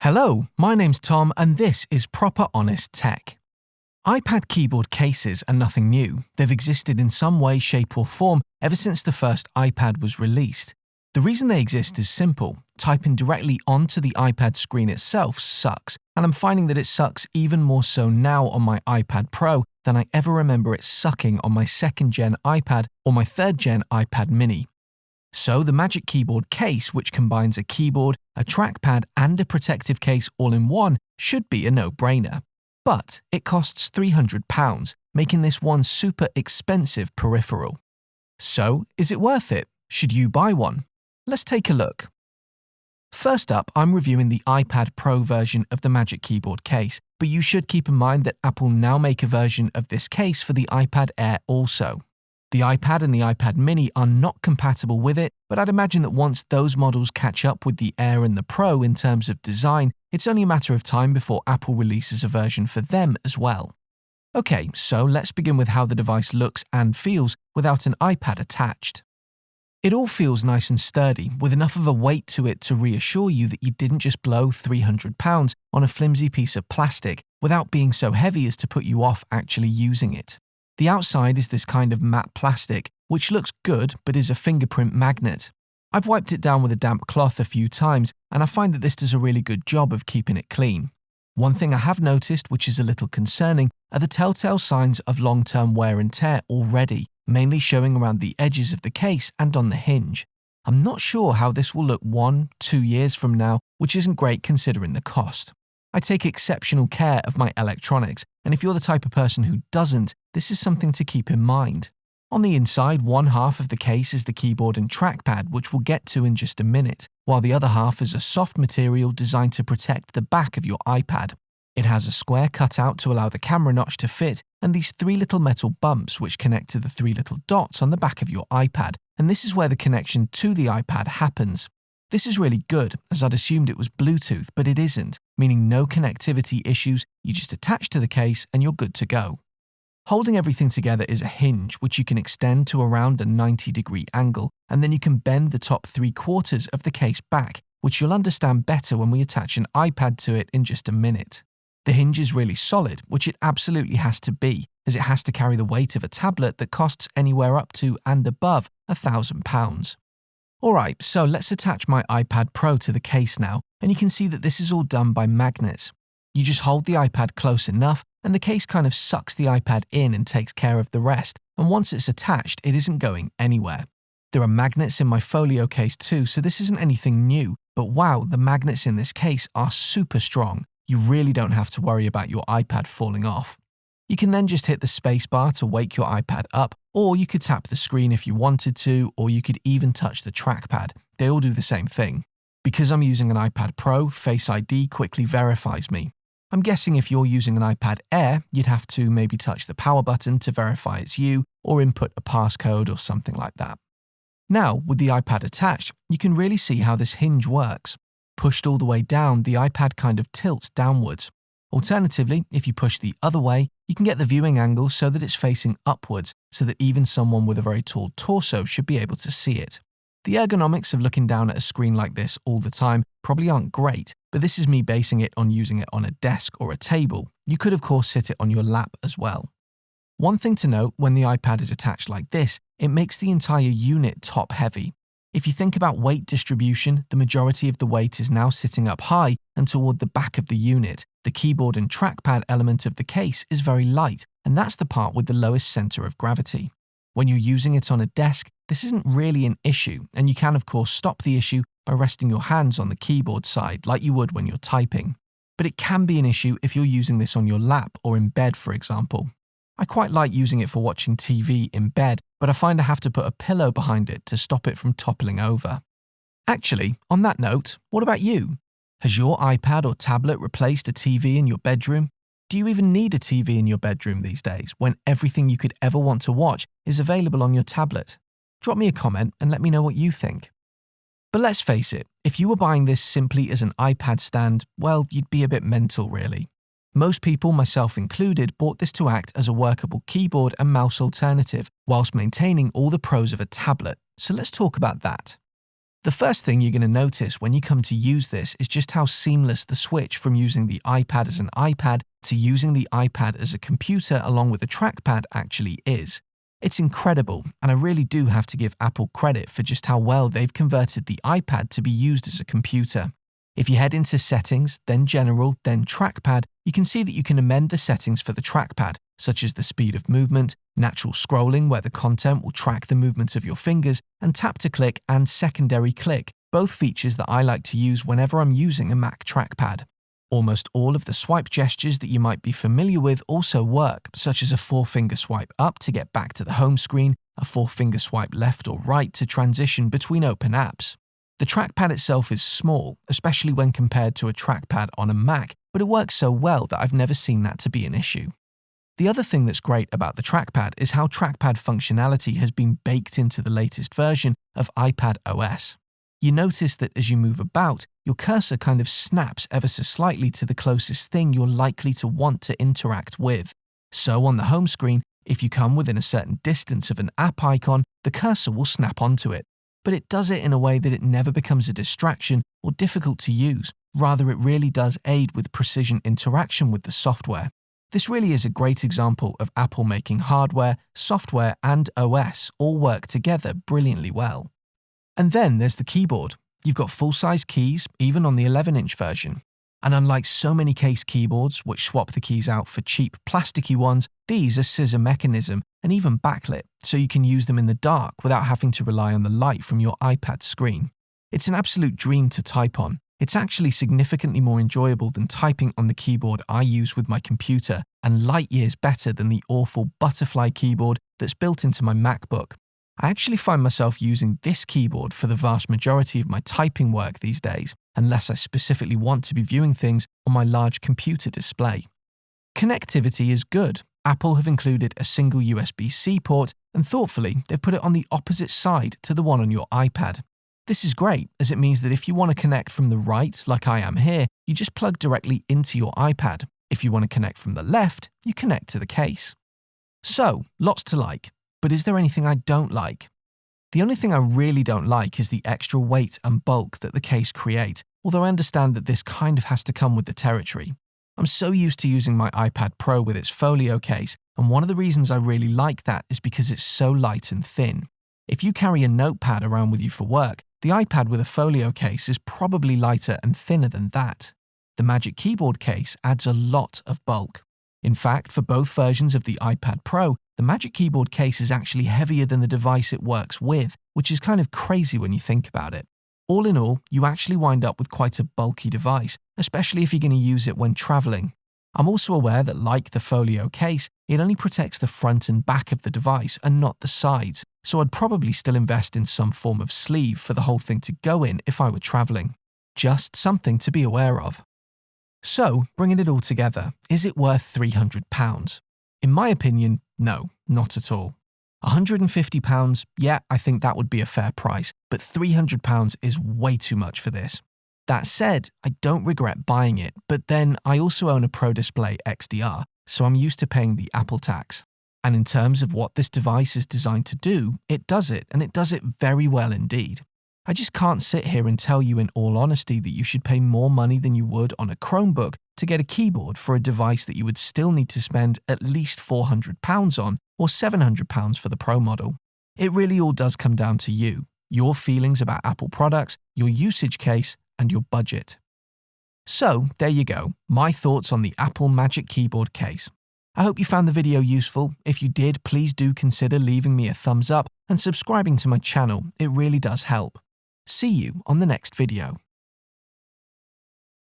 Hello, my name's Tom and this is Proper Honest Tech. iPad keyboard cases are nothing new. They've existed in some way, shape or form ever since the first iPad was released. The reason they exist is simple. Typing directly onto the iPad screen itself sucks, and I'm finding that it sucks even more so now on my iPad Pro than I ever remember it sucking on my 2nd gen iPad or my 3rd gen iPad mini. So the Magic Keyboard case, which combines a keyboard, a trackpad and a protective case all in one, should be a no-brainer. But it costs £300, making this one super expensive peripheral. So, is it worth it? Should you buy one? Let's take a look. First up, I'm reviewing the iPad Pro version of the Magic Keyboard case, but you should keep in mind that Apple now make a version of this case for the iPad Air also. The iPad and the iPad mini are not compatible with it, but I'd imagine that once those models catch up with the Air and the Pro in terms of design, it's only a matter of time before Apple releases a version for them as well. Okay, so let's begin with how the device looks and feels without an iPad attached. It all feels nice and sturdy, with enough of a weight to it to reassure you that you didn't just blow £300 on a flimsy piece of plastic without being so heavy as to put you off actually using it. The outside is this kind of matte plastic, which looks good but is a fingerprint magnet. I've wiped it down with a damp cloth a few times, and I find that this does a really good job of keeping it clean. One thing I have noticed, which is a little concerning, are the telltale signs of long-term wear and tear already, mainly showing around the edges of the case and on the hinge. I'm not sure how this will look 1-2 years from now, which isn't great considering the cost. I take exceptional care of my electronics, and if you're the type of person who doesn't, this is something to keep in mind. On the inside, one half of the case is the keyboard and trackpad, which we'll get to in just a minute, while the other half is a soft material designed to protect the back of your iPad. It has a square cutout to allow the camera notch to fit, and these 3 little metal bumps which connect to the 3 little dots on the back of your iPad, and this is where the connection to the iPad happens. This is really good, as I'd assumed it was Bluetooth, but it isn't, meaning no connectivity issues, you just attach to the case and you're good to go. Holding everything together is a hinge, which you can extend to around a 90-degree angle, and then you can bend the top 3/4 of the case back, which you'll understand better when we attach an iPad to it in just a minute. The hinge is really solid, which it absolutely has to be, as it has to carry the weight of a tablet that costs anywhere up to and above £1,000. Alright, so let's attach my iPad Pro to the case now, and you can see that this is all done by magnets. You just hold the iPad close enough, and the case kind of sucks the iPad in and takes care of the rest, and once it's attached, it isn't going anywhere. There are magnets in my folio case too, so this isn't anything new, but wow, the magnets in this case are super strong. You really don't have to worry about your iPad falling off. You can then just hit the spacebar to wake your iPad up, or you could tap the screen if you wanted to, or you could even touch the trackpad. They all do the same thing. Because I'm using an iPad Pro, Face ID quickly verifies me. I'm guessing if you're using an iPad Air, you'd have to maybe touch the power button to verify it's you, or input a passcode or something like that. Now, with the iPad attached, you can really see how this hinge works. Pushed all the way down, the iPad kind of tilts downwards. Alternatively, if you push the other way, you can get the viewing angle so that it's facing upwards, so that even someone with a very tall torso should be able to see it. The ergonomics of looking down at a screen like this all the time probably aren't great, but this is me basing it on using it on a desk or a table. You could of course sit it on your lap as well. One thing to note, when the iPad is attached like this, it makes the entire unit top heavy. If you think about weight distribution, the majority of the weight is now sitting up high and toward the back of the unit. The keyboard and trackpad element of the case is very light, and that's the part with the lowest center of gravity. When you're using it on a desk, this isn't really an issue, and you can of course stop the issue by resting your hands on the keyboard side like you would when you're typing. But it can be an issue if you're using this on your lap or in bed, for example. I quite like using it for watching TV in bed, but I find I have to put a pillow behind it to stop it from toppling over. Actually, on that note, what about you? Has your iPad or tablet replaced a TV in your bedroom? Do you even need a TV in your bedroom these days, when everything you could ever want to watch is available on your tablet? Drop me a comment and let me know what you think. But let's face it, if you were buying this simply as an iPad stand, well, you'd be a bit mental really. Most people, myself included, bought this to act as a workable keyboard and mouse alternative, whilst maintaining all the pros of a tablet, so let's talk about that. The first thing you're going to notice when you come to use this is just how seamless the switch from using the iPad as an iPad to using the iPad as a computer along with a trackpad actually is. It's incredible, and I really do have to give Apple credit for just how well they've converted the iPad to be used as a computer. If you head into Settings, then General, then Trackpad, you can see that you can amend the settings for the trackpad, such as the speed of movement, natural scrolling where the content will track the movement of your fingers, and tap to click and secondary click, both features that I like to use whenever I'm using a Mac trackpad. Almost all of the swipe gestures that you might be familiar with also work, such as a 4-finger swipe up to get back to the home screen, a 4-finger swipe left or right to transition between open apps. The trackpad itself is small, especially when compared to a trackpad on a Mac, but it works so well that I've never seen that to be an issue. The other thing that's great about the trackpad is how trackpad functionality has been baked into the latest version of iPad OS. You notice that as you move about, your cursor kind of snaps ever so slightly to the closest thing you're likely to want to interact with. So on the home screen, if you come within a certain distance of an app icon, the cursor will snap onto it. But it does it in a way that it never becomes a distraction or difficult to use. Rather, it really does aid with precision interaction with the software. This really is a great example of Apple making hardware, software, and OS all work together brilliantly well. And then there's the keyboard. You've got full-size keys, even on the 11-inch version. And unlike so many case keyboards, which swap the keys out for cheap plasticky ones, these are scissor mechanism and even backlit, so you can use them in the dark without having to rely on the light from your iPad screen. It's an absolute dream to type on. It's actually significantly more enjoyable than typing on the keyboard I use with my computer, and light years better than the awful butterfly keyboard that's built into my MacBook. I actually find myself using this keyboard for the vast majority of my typing work these days, unless I specifically want to be viewing things on my large computer display. Connectivity is good. Apple have included a single USB-C port, and thoughtfully, they've put it on the opposite side to the one on your iPad. This is great, as it means that if you want to connect from the right, like I am here, you just plug directly into your iPad. If you want to connect from the left, you connect to the case. So, lots to like. But is there anything I don't like? The only thing I really don't like is the extra weight and bulk that the case creates, although I understand that this kind of has to come with the territory. I'm so used to using my iPad Pro with its folio case, and one of the reasons I really like that is because it's so light and thin. If you carry a notepad around with you for work, the iPad with a folio case is probably lighter and thinner than that. The Magic Keyboard case adds a lot of bulk. In fact, for both versions of the iPad Pro, the Magic Keyboard case is actually heavier than the device it works with, which is kind of crazy when you think about it. All in all, you actually wind up with quite a bulky device, especially if you're going to use it when traveling. I'm also aware that, like the folio case, it only protects the front and back of the device and not the sides, so I'd probably still invest in some form of sleeve for the whole thing to go in if I were traveling. Just something to be aware of. So, bringing it all together, is it worth £300? In my opinion, no, not at all. £150, yeah, I think that would be a fair price, but £300 is way too much for this. That said, I don't regret buying it, but then I also own a Pro Display XDR, so I'm used to paying the Apple tax. And in terms of what this device is designed to do, it does it, and it does it very well indeed. I just can't sit here and tell you in all honesty that you should pay more money than you would on a Chromebook to get a keyboard for a device that you would still need to spend at least £400 on, or £700 for the Pro model. It really all does come down to you, your feelings about Apple products, your usage case, and your budget. So, there you go, my thoughts on the Apple Magic Keyboard case. I hope you found the video useful. If you did, please do consider leaving me a thumbs up and subscribing to my channel. It really does help. See you on the next video.